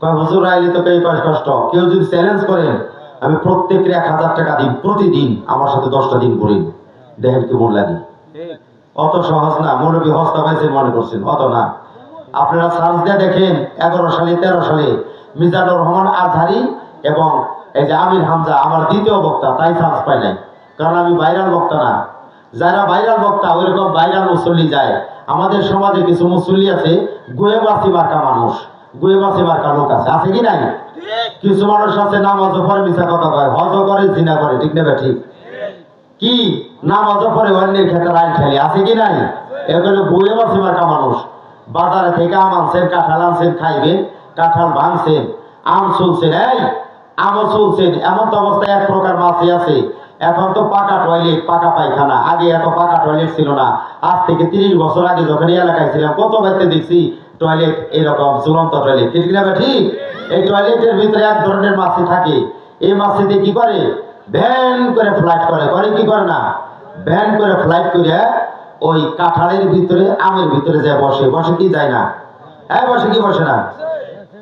কয় হুজুর আইলে তো পেয়ে পাশ কষ্ট, কেউ যদি চ্যালেঞ্জ করেন আমি প্রত্যেকের 1000 টাকা দিন, প্রতিদিন আমার সাথে 10টা দিন করি, দেখেন কি মন লাগে। অত সহজ না, মৌলবী হস্তা পাইছেন মনে করছেন, অত না। আপনারা সার্চ দিয়ে দেখেন 11 সালে 13 সালে মিজানুর রহমান আজহারি এবং এই যে আমির হামজা আমার দ্বিতীয় বক্তা, তাই চান্স পায় নাই, কারণ আমি ভাইরাল বক্তা না। যারা ভাইরাল বক্তা ওইরকম ভাইরাল মুসল্লি যায়। আমাদের সমাজে কিছু মুসল্লি আছে গোয়েবাসি মার্কা মানুষ, গোয়েবাসি মার্কা লোক আছে, আছে কি নাই? কিছু মানুষ আছে নামাজও পড়ে মিছা কথা কয়, হজও করে জিনা করে, ঠিক না ঠিক? কি নামাজও পড়ে অন্যের ক্ষেত্রে আইন খেলে, আছে কি নাই? এগুলো গোয়েবাসি মার্কা মানুষ। বাজারে থেকে আম আনছেন, কাঁঠাল আনছেন, খাইবেন, কাঁঠাল ভাঙছেন, আম চলছেন, এই আমও চলছেন, এমন তো অবস্থায় এক প্রকার মাছই আছে। এখন তো পাকা টয়লেট, পাকা পায়খানা, আগে এত পাকা টয়লেট ছিল না। আজ থেকে 30 বছর আগে যখন এই এলাকায় ছিলাম কত বাড়িতে দেখছি টয়লেট, এরকম ঝুলন্ত টয়লেট, ঠিক না ঠিক? এই টয়লেটের ভিতরে এক ধরনের মাছি থাকে। এই মাছিতে কি করে? ভ্যান করে ফ্লাইট করে, করে কি করে না? ভ্যান করে ফ্লাইট করে ওই কাঁঠালের ভিতরে, আমের ভিতরে যায় বসে, বসে কি যায় না? হ্যাঁ বসে কি বসে না?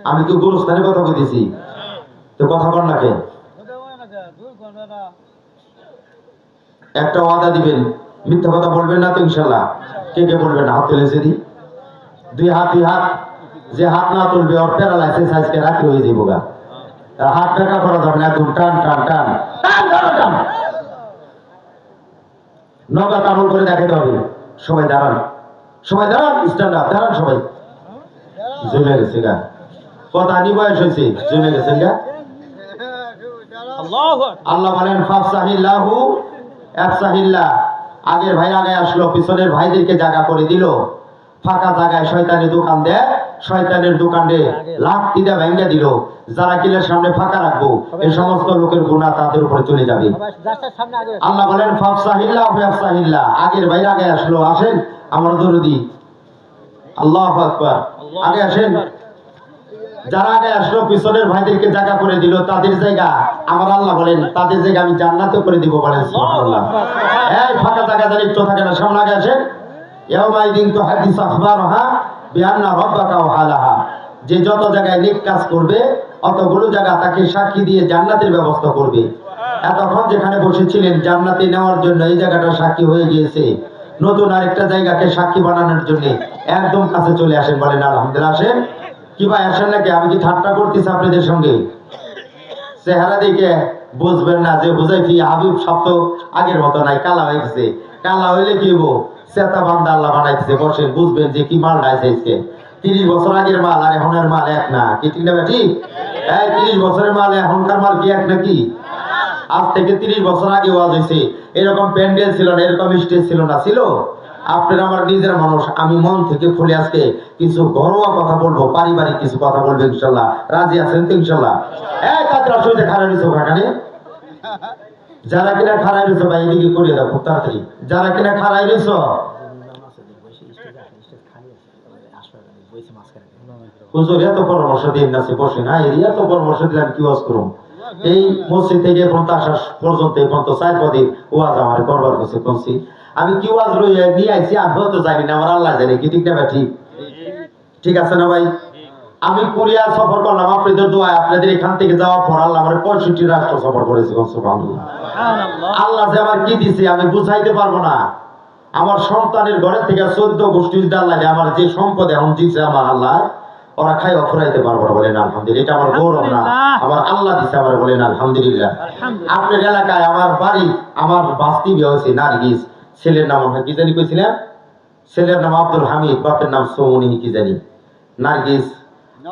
আমি কি গুরুস্থানের কথা বলতেছি? তো কথা বল না কে? একটা ওয়াদা দিবেন, মিথ্যা কথা বলবেন না তো ইনশাল্লাহ? কে কে বলবেন না? হাত তুলেছে দি, দুই হাত, দুই হাত। যে হাত না তুলবে ওর প্যারালাইসিস আজকে রাত্রি হয়ে যাবো গা। হাত বেঁকা করা যাবে না, একদম টান টান টান টান টান টান। নগদ আমল করে দেখাতে হবে। সবাই দাঁড়ান, সবাই দাঁড়ান, স্ট্যান্ড আপ, দাঁড়ান সবাই। জমে গেছে গা, কথা নি বয়স হয়েছে, জমে গেছে গা। আল্লাহ বলেন ফাফসাহিল্লাহু আফসাহিল্লাহ। আগের ভাই আগে আসলো, পিছনের ভাইদেরকে জায়গা করে দিল। ফাঁকা জায়গায় শয়তানের দোকান দেয়, শয়তানের দোকানে লাঠি দিয়ে ভেঙে দিল। যারা কিলের সামনে ফাঁকা রাখবো এই সমস্ত লোকের গুনাহ তাদের উপরে চলে যাবে। আল্লাহ বলেন ফাফসাহিল্লাহু আফসাহিল্লাহ। আগের ভাই আগে আসলো, আসেন আমার দরদি, আল্লাহু আকবার, আগে আসেন। যারা আগে আসলো পিছনের ভাইদেরকে জায়গা করে দিল, তাদের জায়গা আমার আল্লাহ বলেন তাদের জায়গা আমি জান্নাতে করে দিব, বলেন সুবহানাল্লাহ। এই ফাঁকা জায়গা জানি একটু থাকে না, সামনে আগে আসেন। ইয়াউমাইদিন তুহাদ্দিসু আখবারহা বিআন্না রাব্বাকা ওয়াহালাহা। যে যত জায়গায় নেক কাজ করবে অতগুলো জায়গা তাকে সাক্ষী দিয়ে জান্নাতের ব্যবস্থা করবে। এতক্ষণ যেখানে বসেছিলেন জান্নাতে নেওয়ার জন্য এই জায়গাটা সাক্ষী হয়ে গিয়েছে, নতুন আরেকটা জায়গাকে সাক্ষী বানানোর জন্য একদম কাছে চলে আসেন, বলেন আলহামদুলিল্লাহ। আসেন। কি ভাই আসেন নাকি? আমি কি ঠাট্টা করতেছি আপনাদের সঙ্গে? চেহারা দেখে বুঝবেন না যে হুজাইফি হাবিব শব্দ আগের মতো নাই, কালা হয়ে গেছে। কালা হইলে কি হবো? চেতা বান্দা আল্লাহ বানাইতেছে। বসেন, বুঝবেন যে কি মাল ডাইছে। 30 বছর আগের মাল আর এখনের মাল এক না, কি ঠিক না ঠিক? এই 30 বছরের মাল এখনকার মাল কি এক নাকি? আজ থেকে 30 বছর আগে ওয়াজ হয়েছে, এরকম প্যান্ডেল ছিল না, এরকম স্টেজ ছিল না, ছিল? আপনারা আমার নিজের মানুষ, আমি মন থেকে খুলে আজকে কিছু ঘরোয়া কথা বলবো, পারিবারিক কিছু কথা বলবো ইনশাল্লাহ। রাজি আছেন তো ইনশাল্লাহ? এই কাতরা সইতে খারাপ হয়েছে ওখানে, যারা কিনা খারাই রয়েছে ভাই এদিকে করে দাও খুব তাড়াতাড়ি। যারা কিনা খারাই রয়েছ হুজুর এত পরামর্শ দিন না, বসে না, এত পরামর্শ দিলাম কি ওয়াজ করুন? এই মসজিদ থেকে পর্যন্ত আসা পর্যন্ত এই পর্যন্ত 4 পদে ওয়াজ আমার করবার কাছে করছি। আমি কি ওয়াজ রয়ে নিয়ে আইছি আমিও তো জানি না, আমার আল্লাহ জানে, কি ঠিক না ঠিক? ঠিক আছে না ভাই? আমি কোরিয়া সফর করলাম আপনাদের দোয়ায়, আপনাদের এখান থেকে যাওয়ার পর আল্লাহ আমার 65 রাষ্ট্র সফর করেছে। সুবহানাল্লাহ। আল্লাহ যে আমার কি দিছে আমি বুঝাইতে পারবো না। আমার সন্তানের ঘরের থেকে 14 গোষ্ঠী আল্লাহ আমার যে সম্পদ এখন দিচ্ছে আমার আল্লাহ, ওরা খাই অফরাইতে পারবো না, বলেন আলহামদুলিল্লাহ। এটা আমার গৌরব না, আমার আল্লাহ দিছে আমার, বলেন আলহামদুলিল্লাহ। আপনার এলাকায় আমার বাড়ি, আমার বাস্তি বিয়ে হয়েছে নার্গিস, ছেলের নাম আমরা কি জানি কইছিলাম, ছেলের নাম আব্দুল হামিদ, বাপের নাম সৌমনি কি জানি। নার্গিস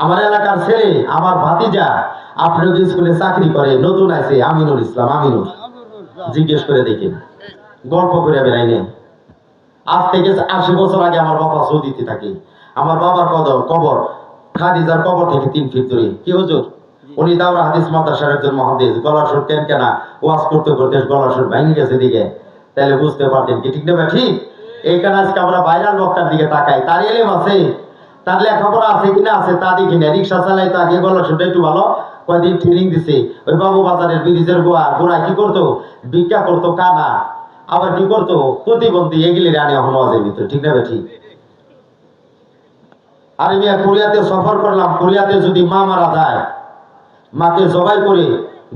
আমার এলাকার ছেলে, আমার ভাতিজা আপনার স্কুলে চাকরি করে, নতুন আছে, আমিনুল ইসলাম, আমিনুল, জিজ্ঞেস করে দেখেন, গল্প করে বেড়াইনে। আজ থেকে 80 বছর আগে আমার বাবা সৌদিতে থাকে। আমার বাবার কবর খাদিজার কবর থেকে 3 ফিট দূরে। কি হুজুর? উনি দাওরা হাদিস মাদ্রাসার একজন মহাদিস। গলার সুর কেনা ওয়াজ করতে করতে গলার সুর ভেঙে গেছে দিকে, তাহলে বুঝতে পারতেন কি ঠিক না ঠিক? এইখানে আজকে আমরা ভাইরাল বক্তার দিকে তাকাই, তার এলেম আছে, তার লেখাপড়া আছে কিনা আছে তা দেখি না। রিক্সা চালাই তো আগে গলার সুরটা একটু ভালো, কয়দিন ট্রেনিং দিছে। ওই বাবু বাজারের ব্রিজের গোড়ায় কি করতো? ভিক্ষা করতো, কানা, আবার কি করতো? প্রতিবন্ধী, এগুলি রানে এখন ওয়াজের ভিতরে, ঠিক না ঠিক? আর মিয়া কোরিয়াতে সফর করলাম, কোরিয়াতে যদি মা মারা যায়, মাকে জবাই করে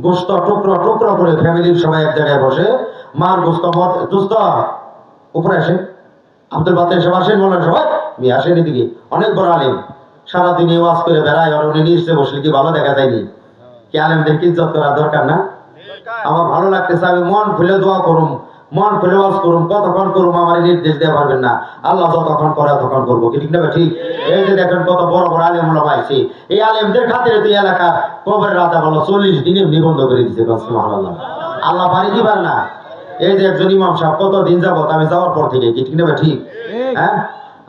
গোস্ত টুকরো টুকরো করে ফ্যামিলির সবাই এক জায়গায় বসে মার গোস্ত দুস্ত উপরে আসেন, আব্দুল বাতেন সব আসেন, বলেন সবাই মেয়ে আসেন এদিকে, অনেক বড় আলেম, সারাদিন ওয়াজ করে বেড়ায়, আর উনি নিচে বসলে কি ভালো দেখা যায়নি? কি আলেমদেরকে ইজ্জত করার দরকার না? আমার ভালো লাগতেছে, আমি মন খুলে দোয়া করুম, মন খুলে ওয়াজ করুম, কতক্ষণ করুম আমার নির্দেশ দেওয়া পারবেন না, আল্লাহ যতক্ষণ করে ততক্ষণ করবো, কি ঠিক না ঠিক? এই যে দেখেন কত বড় বড় আলেম ওলামা আইছে, এই আলেমদের খাতিরে তুই এলাকার কবরের রাজা বলো 40 দিনে নিবন্ধ করে দিছে, সুবহানাল্লাহ। আল্লাহ পারি কি পারে না? এই যে একজন ইমাম সাহেব কতদিন যাবত আমি যাওয়ার পর থেকে, কি ঠিক না ঠিক? হ্যাঁ,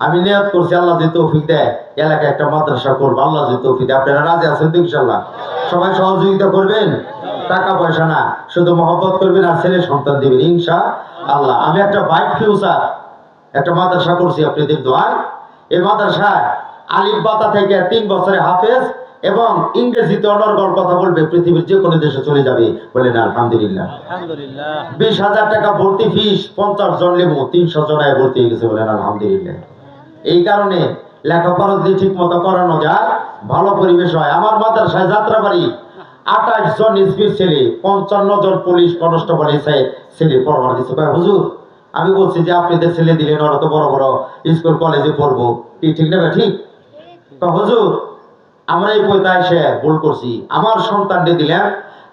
আমি নিয়ত করছি আল্লাহ যে তৌফিক দেয় এলাকায় একটা মাদ্রাসা করবো, আল্লাহ যে তৌফিক দেয়। আপনারা রাজি আছেন তো ইনশাআল্লাহ? সবাই সহযোগিতা করবেন, টাকা পয়সা না, শুধু মহব্বত করবেন আর ছেলে সন্তান দিবেন ইনশাআল্লাহ। আমি একটা বাইক ফিউচার একটা মাদ্রাসা করছি আপনাদের দোয়ায়। এই মাদ্রাসায় আলিফ বাতা থেকে 3 বছরে হাফেজ এবং ইংরেজিতে অনর্গল কথা বলবে, পৃথিবীর যে কোনো দেশে চলে যাবে, বলেন আলহামদুলিল্লাহ। 20,000 টাকা ভর্তি ফিস, 50 জন লেবু, 300 জনায় ভর্তি হয়ে গেছে, বলেন আলহামদুলিল্লাহ। এই কারণে লেখাপড়া যদি ঠিক মতো করানো যায়, ভালো পরিবেশ হয়। আমার মাদ্রাসায় যাত্রাবাড়ি 28 জন এসপির ছেলে, 55 জন পুলিশ কনস্টেবল ছেলে পড়াবার দিচ্ছে। হুজুর আমি বলছি যে আপনাদের ছেলে দিলেন, ওরা তো বড় বড় স্কুল কলেজে পড়বো, কি ঠিক না ঠিক? হুজুর আমরা এই পয়সা এসে ভুল করছি, আমার সন্তানকে দিলাম,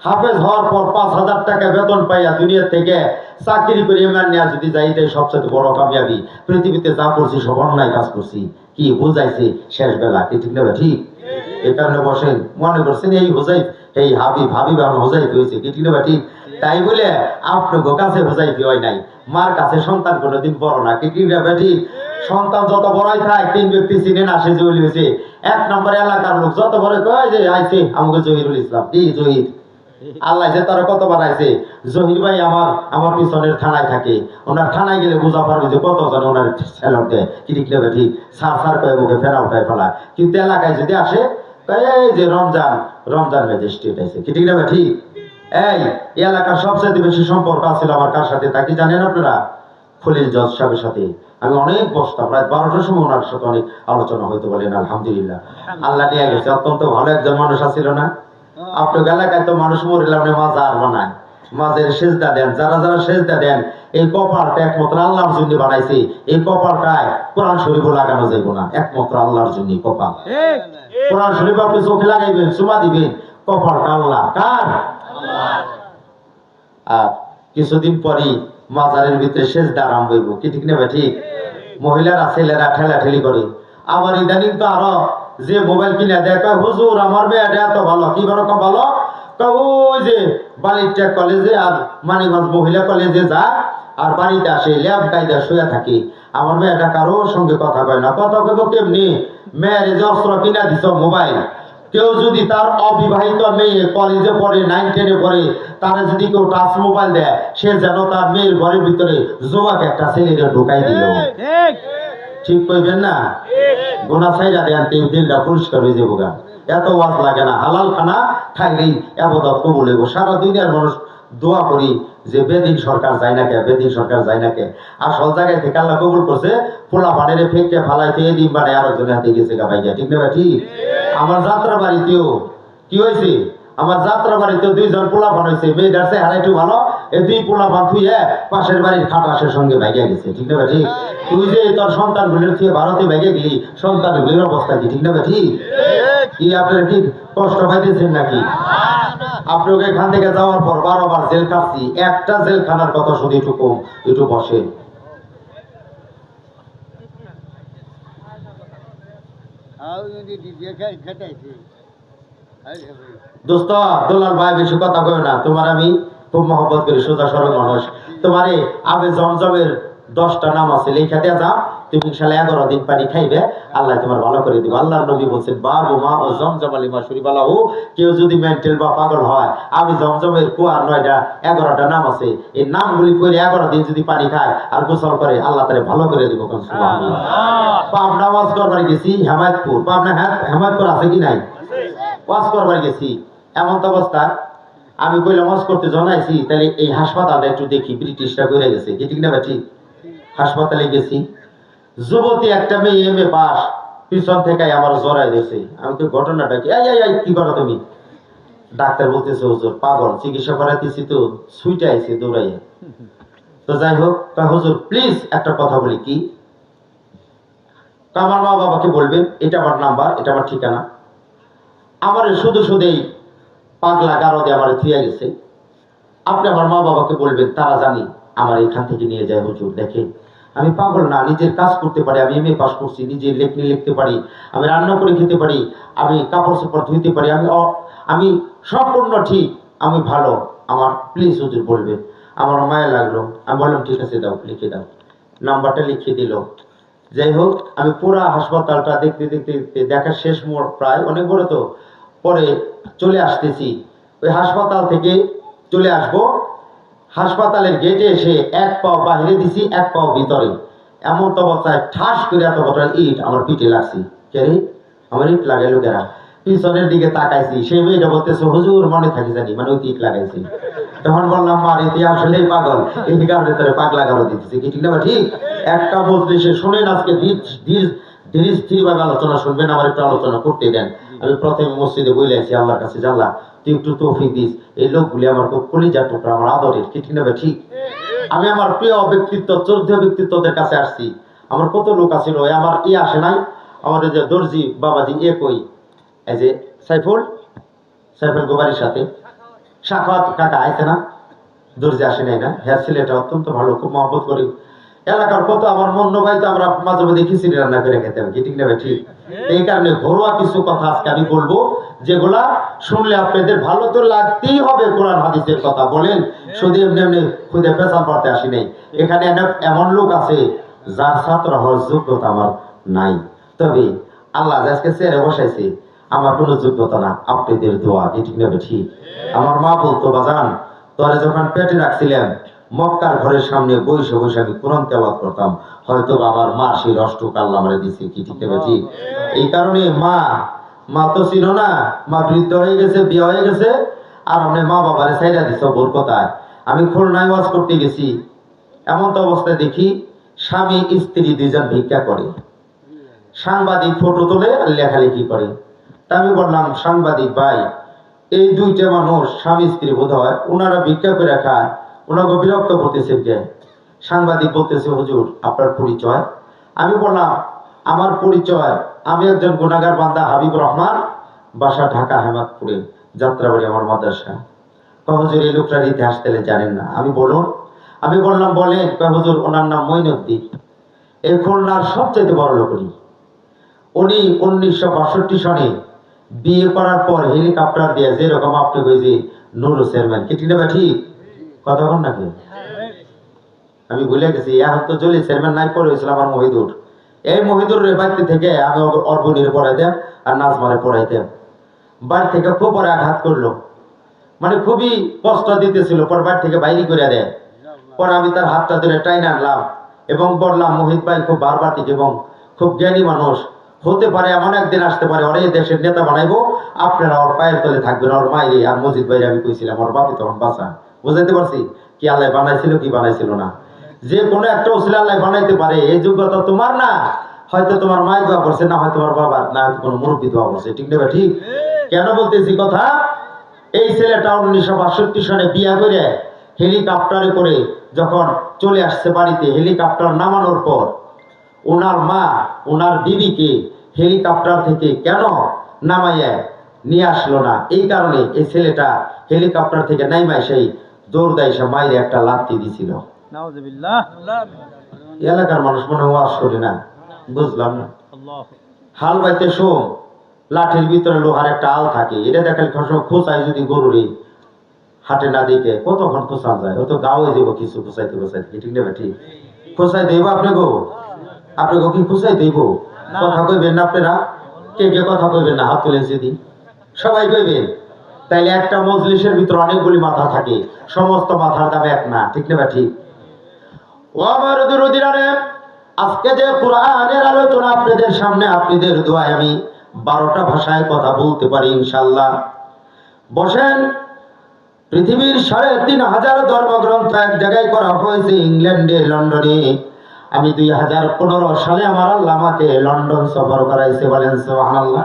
হাফেজ হওয়ার পর 5,000 টাকা বেতন পাইয়া দুনিয়ার থেকে চাকরি করে ইমান নেওয়া যদি যাই, এটাই সবচেয়ে বড় কামিয়াবি। পৃথিবীতে যা করছি সব অন্যায় কাজ করছি, কি বুঝাইছে শেষ বেলা, কি ঠিক না ঠিক? এই কারণে বসেন, মনে করছেন এই হুজাইফ, এই হাবিব হাবিব এখন হুজাইফ হয়েছে, কি ঠিক না ঠিক? তাই বলে আপনার কাছে হুজাইফ হয় নাই, মার কাছে সন্তান কোনোদিন বড় না, কি ঠিক না ঠিক? সন্তান যত বড়ই থাকে, 3 ব্যক্তি চিনেন আসে জহির হয়েছে, 1 নম্বর এলাকার লোক যত বড় কয় যে আইছে আমাকে জহিরুল ইসলাম, কি জহির, আল্লাহ যে তারা কত বানাইছে। জহির ভাই আমার পিছনের থানায় থাকে, ওনার থানায় গেলে বুঝা পারবে যে কতজন ওনার স্যালাড দেয়, কি ঠিক না ঠিক? সার কয়ে মুখে ফেরা উঠায় ফেলা, কিন্তু এলাকায় যদি আসে এই যে রমজান ম্যাজিস্ট্রেট আছে, কি ঠিক না ঠিক? এই এলাকার সবচেয়ে বেশি সম্পর্ক আছিল আমার কার সাথে তা কি জানেন আপনারা? খলিল জজ সাহেবের সাথে আমি অনেক বসতাম, প্রায় 12টার সময় ওনার সাথে অনেক আলোচনা হইতে, বলেন আলহামদুলিল্লাহ। আল্লাহ নিয়ে গেছে, অত্যন্ত ভালো একজন মানুষ আছিল না? আপনার এলাকায় তো মানুষ মরিলে আপনি মাজার বানায়, মাঝের সেজদা দেন, যারা যারা সেজদা দেন, এই কপালটা একমাত্র আল্লাহর জন্য বানাইছে, এই কপালটায় কোরআন শরীফও লাগানো যাইব না, একমাত্র আল্লাহর জন্য কপাল। কোরআন শরীফ আপনি চোখে লাগাইবেন, চুমা দিবেন, কপালটা আল্লাহ কার? আর কিছুদিন পরই মাজারের ভিতরে সেজদা আরম্ভ হইব, কি ঠিক না ঠিক? মহিলারা ছেলেরা ঠেলাঠেলি করে। আবার ইদানিং তো আরো যে মোবাইল কিনে দেয়, হুজুর আমার মেয়েটা এত ভালো, কি রকম ভালো, ওই যে বালিরটেক কলেজে আর মানিকগঞ্জ মহিলা কলেজে যায় আর বাড়িতে আসে ল্যাব কায়দা শুয়ে থাকে, আমার মেয়েটা কারোর সঙ্গে কথা কয় না। কথা কইব কেমনি? মেয়ের যে অস্ত্র কিনা দিছ মোবাইল, কেউ যদি তার অবিবাহিত মেয়ে কলেজে পড়ে, 9, 10-এ পড়ে, তারা যদি কেউ টাচ মোবাইল দেয়, সে যেন তার মেয়ের ঘরের ভিতরে জোয়াকে একটা ছেলেরে ঢুকাই দিল, ঠিক কইবেন না? গোনা ছাইরা দেন, দিলটা পরিষ্কার হয়ে যাবো গা। এত ওয়াজ লাগে না, হালাল খানা খাইলেই আবাদত কবুল হইব। সারা দুনিয়ার মানুষ দোয়া করি যে বেদিন সরকার যায় না কে, বেদিন সরকার যায় না কে। আসল জায়গায় থেকে আল্লাহ কবুল করছে, পোলা পানের ফেঁকে ফালাইতে এদিন মানে আরেকজনের হাতে গেছে গা ভাইয়া, ঠিক না ঠিক? আমার যাত্রা বাড়িতেও কি হয়েছে, আমার যাত্রা বাড়িতেও 2 জন পোলা পান হয়েছে, মেয়েটার চেহারা একটু ভালো, এই 2 পোলা পান থুইয়ে পাশের বাড়ির খাটাসের সঙ্গে ভাইয়া গেছে, ঠিক না ঠিক? তুই যে তোর সন্তানগুলির থেকে ভারতে ভাইয়া গেলি, সন্তানগুলির অবস্থা কি, ঠিক না ঠিক? কি আপনারা কি কষ্ট পাইতেছেন নাকি? আপনাকে এখান থেকে যাওয়ার পর 12 বার জেল কাটছি, একটা জেলখানার কথা শুধু একটু বসে। দোস্ত দুলাল ভাই বেশি কথা কয় না, তোমার আমি খুব মহব্বত করি, সোজা সরল মানুষ। তোমারে আবে জমজমের 10টা নাম আছে, লেখা দেয়া যা, তুমি ইনশাআল্লাহ 11 দিন পানি খাইবে, আল্লাহ তোমার ভালো করে দিবে। আল্লাহর নবী বলেন বাবু মা ও জমজম আলিমা শরীফালাহু, কেউ যদি মেন্টাল বা পাগল হয়, আমি জমজমের কুয়ার 11টা নাম আছে, এই নামগুলি করে 11 দিন যদি পানি খায় আর গোসল করে, আল্লাহ তারে ভালো করে দিব। সুবহানাল্লাহ। পাবনা ওয়াজ করবার গেছি হেমায়তপুর, পাবনা হেমায়তপুর আছে কি নাই? ওয়াজ করবার গেছি, এমন তো অবস্থা আমি কইলাম ওয়াজ করতে জানাইছি, তাহলে এই হাসপাতালটা একটু দেখি, ব্রিটিশরা করে গেছে, কি ঠিক না ঠিক? হাসপাতালে গেছি, যুবতী একটা মেয়ে MA পাস, পিছন থেকে আমার জড়াই দিয়েছে। আমি তো ঘটনাটা কি, কি করো তুমি? ডাক্তার বলতেছে হুজুর পাগল, চিকিৎসা করাইতেছি তো সুইটে আইছে দৌড়াইয়া। তো যাই হোক, হুজুর প্লিজ একটা কথা বলি। কি? আমার মা বাবাকে বলবেন এটা আমার নাম্বার, এটা আমার ঠিকানা। আমার শুধু শুধুই পাগলা গারো দিয়ে আমার থুয়ে গেছে। আপনি আমার মা বাবাকে বলবেন, তারা জানি আমার এখান থেকে নিয়ে যায়। হুজুর দেখেন, আমি পাগল না, নিজের কাজ করতে পারি, আমি এমএ পাস করছি, নিজে লেখনি লিখতে পারি, আমি রান্না করে খেতে পারি, আমি কাপড় চোপড় ধুইতে পারি, আমি সম্পূর্ণ ঠিক, আমি ভালো। আমার প্লিজ হুজুর বলবেন। আমার মায়া লাগলো, আমি বললাম ঠিক আছে দাও, লিখে দাও। নাম্বারটা লিখে দিল। যাই হোক, আমি পুরা হাসপাতালটা দেখতে দেখতে দেখতে দেখা শেষ মোড় প্রায়, অনেক বড় তো, পরে চলে আসতেছি। ওই হাসপাতাল থেকে চলে আসবো, হাসপাতালের গেটে এসে এক পাও বাহিরে দিছি, এক পাও ভিতরে। এমন তো অবস্থায় ঠাস করে এত বড় ইট আমার পিঠে লাগছি। কে রে? আমার ইট লাগাই লোকেরা। পিছনের দিকে তাকাইছি, সেই মেয়েটা বলতেছে হুজুর মনে থাকি জানি, মানে ওই ইট লাগাইছি। তখন বললাম মা রে, তুই আসলেই পাগল, এই কারণে তোরে পাগলা গারো দিতেছি। কি ঠিক না? ঠিক। একটা মজলিসে শুনেন, আজকে ধীর স্থির ভাবে আলোচনা শুনবেন, আমার একটু আলোচনা করতে দেন। আমি প্রথমে মসজিদে বলে আছি আল্লাহর কাছে, জানলা তুই একটু তৌফিক দিস, এই লোকগুলি আমার খুব কলিজার টুকরা, আমার আদরের। কি ঠিক না? ঠিক। আমি আমার প্রিয় ব্যক্তিত্ব, শ্রদ্ধেয় ব্যক্তিত্বদের কাছে আসছি। আমার কত লোক আছিল, আমার আসে নাই, আমার যে দর্জি বাবাজি কই, এই যে সাইফুল গোবারির সাথে সাখাওয়াত কাকা আইছে না, দর্জি আসে নাই না? হ্যাঁ, ছেলেটা অত্যন্ত ভালো, খুব মহব্বত করি। এলাকার কত আমার মন্য ভাই তো আমরা মাঝে মাঝে খিচুড়ি রান্না করে খেতাম। কি ঠিক না? ঠিক। এই কারণে ঘরোয়া কিছু কথা আজকে আমি বলবো, যেগুলা শুনলে আপনাদের ভালো তো লাগতেই হবে। কোরআন হাদিসের কথা বলেন, শুধু এমনি এমনি খুদে পেশাল পাতে আসি নাই। এখানে এমন লোক আছে যার ছাত্র হওয়ার যোগ্যতা আমার নাই, তবে আল্লাহ আজকে চেয়ারে বসাইছে, আমার কোনো যোগ্যতা না, আপনাদের দোয়া। কি ঠিক না? ঠিক। আমার মা বলতো, বাজান তোরে যখন পেটে রাখছিলেন, মক্কার ঘরের সামনে বসে বসে আমি কোরআন তেলাওয়াত করতাম, হয়তো বাবার মা সেই রষ্টক আল্লাহ আমারে দিছে। কি ঠিক না? ঠিক। এই কারণে মা তো ছিল না, মা বৃদ্ধ হয়ে গেছে, বিয়ে হয়ে গেছে, আর আপনি মা বাবারে ছাইড়া দিছ বোর কথায়। আমি খুলনায় ওয়াজ করতে গেছি, এমন তো অবস্থায় দেখি স্বামী স্ত্রী দুইজন ভিক্ষা করে, সাংবাদিক ফটো তোলে আর লেখালেখি করে। তা আমি বললাম, সাংবাদিক ভাই, এই দুইটা মানুষ স্বামী স্ত্রী বোধ হয়, ওনারা ভিক্ষা করে খায়, ওনাকে বিরক্ত করতেছে কে? সাংবাদিক বলতেছে হুজুর আপনার পরিচয়? আমি বললাম আমার পরিচয়, আমি একজন গুনাহগার বান্দা হাবিবুর রহমান, বাসা ঢাকা হেমাদপুরে, যাত্রাবাড়ি আমার মাদ্রাসা। হুজুর এই লোকটার ইতিহাস তাহলে জানেন না? আমি বললাম বলেন। হুজুর ওনার নাম মঈনুদ্দিন, এই খুলনার সবচেয়ে বড় লোক উনি। 1962 সনে বিয়ে করার পর হেলিকপ্টার দিয়ে, যেরকম আপনি কই যে নুরু চেয়ারম্যান। কি ঠিক না? ঠিক কথা বল নাকি? আমি ভুলে গেছি, এখন তো জলি চেয়ারম্যান নাই, পরে হয়েছিল আমার মহিদুর। এই মহিদুর বাড়িতে থেকে আমি অর্বনীর পড়াইতাম আর নাজমারে পড়াইতাম। বাড়ি থেকে খুব পরে আঘাত করলো, মানে খুবই কষ্ট দিতেছিল, পর বাড়ি থেকে বাইরে করে দেয়। পরে আমি তার হাতটা ধরে টাইনে আনলাম এবং বললাম, মোহিত ভাই খুব বারবাতিক এবং খুব জ্ঞানী মানুষ, হতে পারে এমন একদিন আসতে পারে ওরে দেশের নেতা বানাইবো, আপনারা ওর পায়ের তলে থাকবেন। ওর মাইরে আর মজিদ ভাই আমি কইছিলাম, ওর বাপি তখন বাঁচা। বুঝাইতে পারছি কি আল্লাহ বানাইছিল কি বানাইছিল না? যে কোনো একটা ওসিলা আল্লাহ বানাইতে পারে, এই যোগ্যতা তোমার না, হয়তো তোমার মায়ের দোয়া করছে, না হয় তোমার বাবার, না হয়তো কোনো মুরব্বী দোয়া করছে। ঠিক না? ঠিক। কেন বলতেছি কথা? এই ছেলেটা 1962 সনে বিয়া করে হেলিকপ্টারে করে যখন চলে আসছে বাড়িতে, হেলিকপ্টার নামানোর পর ওনার মা ওনার বিবিকে হেলিকপ্টার থেকে কেন নামাইয়া নিয়ে আসলো না? এই কারণে এই ছেলেটা হেলিকপ্টার থেকে নাইমাই সেই দৌড় দেয়, সে মাইরে একটা লাথি দিছিল। এলাকার মানুষ মনে ওয়াজ করে না, বুঝলাম না। হাল বাইতে শোন, লাঠির ভিতরে লোহার একটা আল থাকে, এটা দেখালে খোঁচাই যদি গরুরে হাটে না দিকে কতক্ষণ খোঁচা যায়, ও তো গাওয়ে যাবো কিছু খোঁচাইতে খোঁচাইতে। ঠিক না? ঠিক। খোঁচাই দেব আপনাকে কি খোঁচাই দেব? কথা কইবেন না আপনারা? কে কে কথা কইবেন না? হাত তুলেন যদি, সবাই কইবেন। তাইলে একটা মজলিসের ভিতর অনেকগুলি মাথা থাকে, সমস্ত মাথার দাম এক না। ঠিক না? ঠিক। ও আমার দুরুদিনারে, আজকে যে কোরআনের আলোচনা আপনাদের সামনে, আপনাদের দোয়ায় আমি 12টা ভাষায় কথা বলতে পারি ইনশাআল্লাহ। বসেন। পৃথিবীর 3,500 ধর্মগ্রন্থ এক জায়গায় করা হয়েছে, ইংল্যান্ডে, লন্ডনে। আমি 2015 সালে আমার আল্লাহ আমাকে লন্ডন সফর করাইছে, বলেন সুবহানাল্লাহ।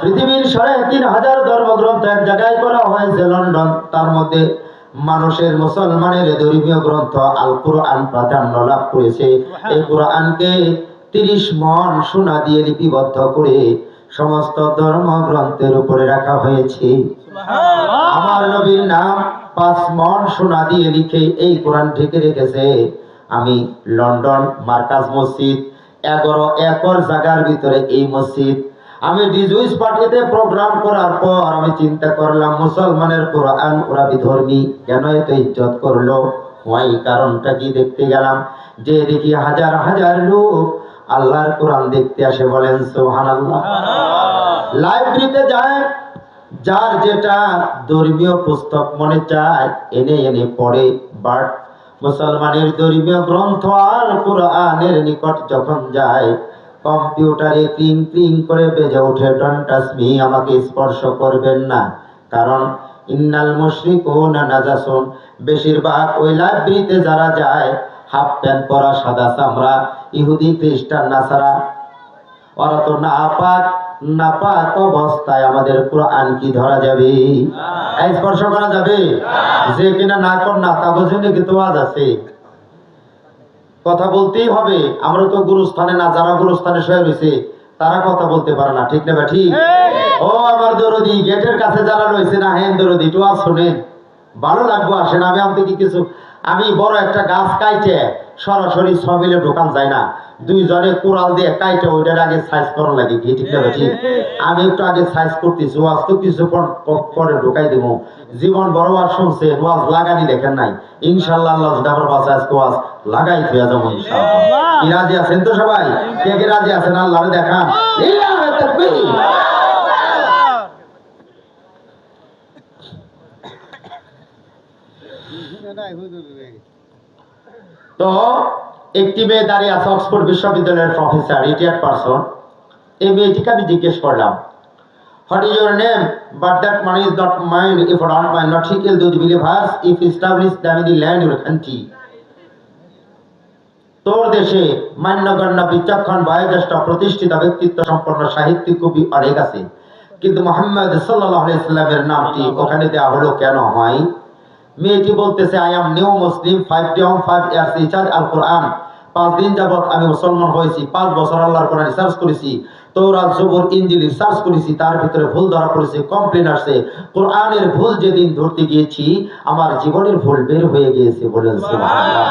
পৃথিবীর 3,500 ধর্মগ্রন্থ এক জায়গায় করা হয়েছে লন্ডন। তার মধ্যে মানুষের মুসলমানের ধর্মীয় গ্রন্থ আল কোরআন প্রাধান্য লাভ করেছে। এই কোরআনকে 30 মণ সোনা দিয়ে লিপিবদ্ধ করে সমস্ত ধর্মগ্রন্থের উপরে রাখা হয়েছে। আমার নবীর নাম 5 মণ সোনা দিয়ে লিখে এই কোরআন ঢেকে রেখেছে। আমি লন্ডন মার্কাজ মসজিদ 11 একর জায়গার ভিতরে এই মসজিদ। আমি ডিজুইস পার্টিতে প্রোগ্রাম করার পর আমি চিন্তা করলাম, মুসলমানের কোরআন ওরা বিধর্মী, কেন এত ইজ্জত করলো? ওই কারণটা কি দেখতে গেলাম, যে দেখি হাজার হাজার লোক আল্লাহর কোরআন দেখতে আসে, বলেন সুবহানাল্লাহ। লাইব্রেরিতে যায়, যার যেটা ধর্মীয় পুস্তক মনে চায় এনে এনে পড়ে। বাট মুসলমানের ধর্মীয় গ্রন্থ আর কোরআনের নিকট যখন যায়, কম্পিউটারে ক্লিং ক্লিং করে বেজে ওঠে, ডোন্ট টাচ মি, আমাকে স্পর্শ করবেন না, কারণ ইন্নাল মুশরিকুনা নাজাসুন। বেশিরভাগ ওই লাইব্রেরিতে যারা যায়, হাফ প্যান্ট পরা, সাদা চামড়া, ইহুদি খ্রিস্টান নাসারা, ওরা তো নাপাক অবস্থায় আমাদের কোরআন কি ধরা যাবে? স্পর্শ করা যাবে? যে কিনা না কর না তা বোঝেনি, কিন্তু আজ আছে, কথা বলতেই হবে। আমরা তো গুরুস্থানে না, যারা গুরুস্থানে শুয়ে রয়েছে তারা কথা বলতে পারে না, ঠিক না বা ঠিক? ও আমার দরদি, গেটের কাছে যারা রয়েছে না, হ্যাঁ দরদি একটু আজ শোনেন, ভালো লাগবো, আসেন। আমি আনতে কি কিছু, আমি বড় একটা গাছ কাইটে সরাসরি সবিলে ঢোকান যায় না, দুইজনে কোরাল দিয়ে কাইটে ওইটার আগে সাইজ করা লাগে, কি ঠিক না ঠিক? আমি একটু আগে সাইজ করতেছি, ওয়াজ তো কিছু পরে ঢোকাই দেব। জীবন বড় ওয়াজ শুনছেন, ওয়াজ লাগানি দেখেন নাই, ইনশাআল্লাহ আল্লাহ যদি আমার বাসা আজকে ওয়াজ লাগাই থুয়া যাবো ইনশাআল্লাহ। কি রাজি আছেন তো সবাই? কে কে রাজি আছেন আল্লাহরে দেখান? লিল্লাহি তাকবীর। তো একটি মেয়ে দাঁড়িয়ে আছে, অক্সফোর্ড বিশ্ববিদ্যালয়ের প্রফেসর, রিটায়ার্ড পারসন। এই মেয়েটিকে আমি জিজ্ঞেস করলাম, what is your name? But that money is not mind, if not mind not হিকেল do believers if establish them in the land your country. তোর দেশে মান্যগণ্য বিচক্ষণ বয়োজ্যেষ্ঠ প্রতিষ্ঠিত ব্যক্তিত্ব সম্পন্ন সাহিত্যিক কবি অনেক আছে, কিন্তু মুহাম্মদ সাল্লাল্লাহু আলাইহি সাল্লামের নামটি ওখানে দেওয়া হলো কেন হয়? মেয়েটি বলতেছে, I am new Muslim, 5 years research al Quran. 5 দিন যাবত আমি মুসলমান হয়েছি, 5 বছর আল্লাহর কোরআন রিসার্চ করেছি, তৌরাত জবুর ইনজিল রিসার্চ করেছি, তার ভিতরে ভুল ধরা পড়েছে, কমপ্লেন আসছে। কোরআনের ভুল যেদিন ধরতে গিয়েছি, আমার জীবনের ভুল বের হয়ে গিয়েছে, বলেন সুবহানাল্লাহ।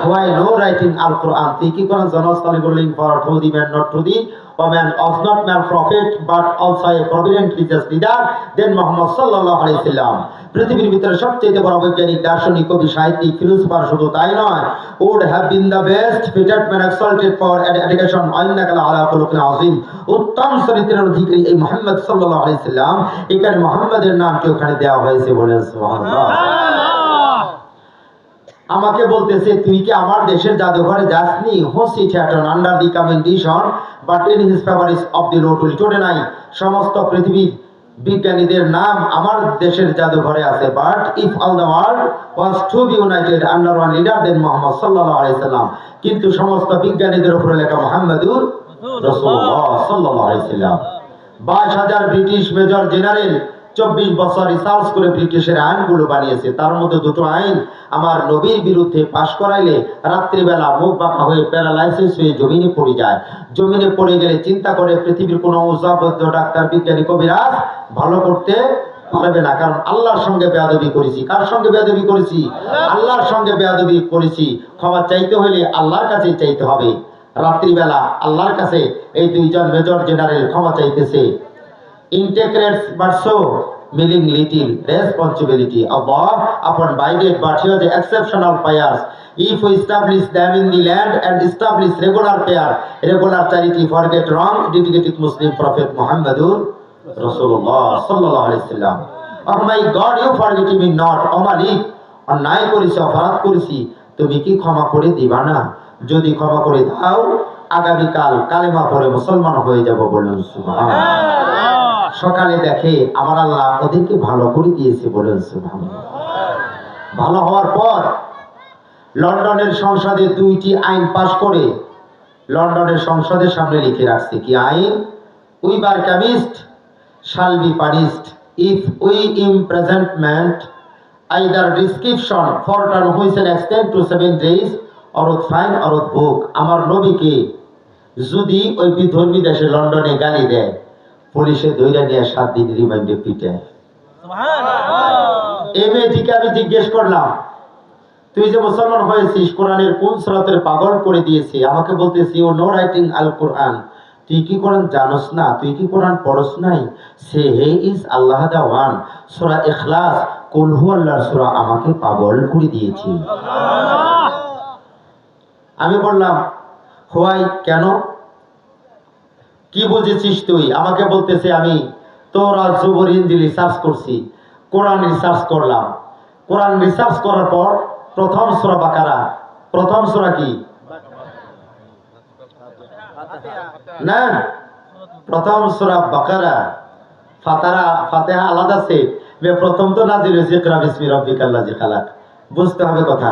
Why no writing al Quran? তুই কি কোরআন জনস লিং for to the man, not to the woman of not man prophet but also a provident religious leader then Muhammad sallallahu alaihi wasallam। পৃথিবীর ভিতরে সবচেয়ে বড় বৈজ্ঞানিক, দার্শনিক, কবি, সাহিত্যিক, ফিলোসোফার শুধু তাই নয়, would have been the best fitted man exalted for education innaka ala khuluqin azim। উত্তম চরিত্রের অধিকারী এই মুহাম্মদ সাল্লাল্লাহু আলাইহি ওয়াসাল্লাম, এখানে মুহাম্মাদের নামটি ওখানে দেওয়া হয়েছে, বলেন সুবহানাল্লাহ। আমাকে বলতেছে, তুই কি আমার দেশের জাদুঘরে যাসনি? হোসি theatre under the commendation but in his favour is of the road today নাই। সমস্ত পৃথিবীর বিজ্ঞানীদের নাম আমার দেশের জাদুঘরে আছে, but if all the world was to be united under one leader then Muhammad সাল্লাল্লাহু আলাইহি সাল্লাম, কিন্তু সমস্ত বিজ্ঞানীদের উপরে লেখা মুহাম্মাদুর রাসূলুল্লাহ সাল্লাল্লাহু আলাইহি সাল্লাম। 22,000 ব্রিটিশ মেজর জেনারেল 24 বছর রিসার্চ করে ব্রিটিশের আইনগুলো বানিয়েছে। তার মধ্যে 2টো আইন আমার নবীর বিরুদ্ধে পাশ করাইলে রাত্রিবেলা মুখ বাঁকা হয়ে প্যারালাইসিস হয়ে জমিনে পড়ে যায়। জমিনে পড়ে গেলে চিন্তা করে পৃথিবীর কোনো ওঝাবৈদ্য, ডাক্তার, বিজ্ঞানী, কবিরাজ ভালো করতে পারবে না, কারণ আল্লাহর সঙ্গে বেয়াদবি করেছি। কার সঙ্গে বেয়াদবি করেছি? আল্লাহর সঙ্গে বেয়াদবি করেছি। ক্ষমা চাইতে হলে আল্লাহর কাছে চাইতে হবে। রাত্রিবেলা আল্লাহর কাছে এই 2জন মেজর জেনারেল ক্ষমা চাইতেছে। Integrates but so meaning little responsibility above upon bided, but here the exceptional pairs. If we establish them in the land and establish regular pair, regular charity, forget wrong, dedicated Muslim Prophet Muhammadur Rasulullah sallallahu alaihi wasallam. Oh my God, you forget me not, O Malik, অন্যায় করেছি, অপরাধ করেছি, তুমি কি ক্ষমা করে দিবা না? যদি ক্ষমা করে দাও, আগামীকাল কালেমা পড়ে মুসলমান হয়ে যাব, বলুন সুবহানাল্লাহ। সকালে দেখে আমার আল্লাহ ওদেরকে ভালো করে দিয়েছে, বলেন সুবহানাল্লাহ। ভালো হওয়ার পর লন্ডনের সংসদে 2টি আইন পাশ করে লন্ডনের সংসদের সামনে লিখে রাখছে কি আইন? উইবার chemist shall be punished if we imprisonment either description for term which shall extend to 7 days or with fine or with book. আমার নবীকে যদি ওই বিধর্মী দেশে লন্ডনে গালি দেয়, পুলিশে ধইরা নিয়ে 7 দিন রিমান্ডে পিটায়। এই মেয়েটিকে আমি জিজ্ঞেস করলাম, তুই যে মুসলমান হয়েছিস কোরআনের কোন সূরাতের পাগল করে দিয়েছে? আমাকে বলতেছি ও নো রাইটিং আল কোরআন। তুই কি কোরআন জানোস না? তুই কি কোরআন পড়স নাই? সে হে ইজ আল্লাহ দা ওয়ান, সূরা ইখলাস কুল হুয়াল্লাহর সূরা আমাকে পাগল করে দিয়েছে। আমি বললাম হোয়াই, কেন, কি বুঝেছিস তুই? আমাকে বলতেছে আমি তাওরাত জবুর ইনজিল রিসার্চ করছি, কোরআন রিসার্চ করলাম। কোরআন রিসার্চ করার পর প্রথম সূরা বাকারা, প্রথম সূরা কি না, প্রথম সূরা বাকারা, ফাতিহা আলাদা আছে, প্রথম তো নাজিল হয়েছে ইকরা বিসমি রাব্বিকাল্লাযী খালাক। বুঝতে হবে কথা।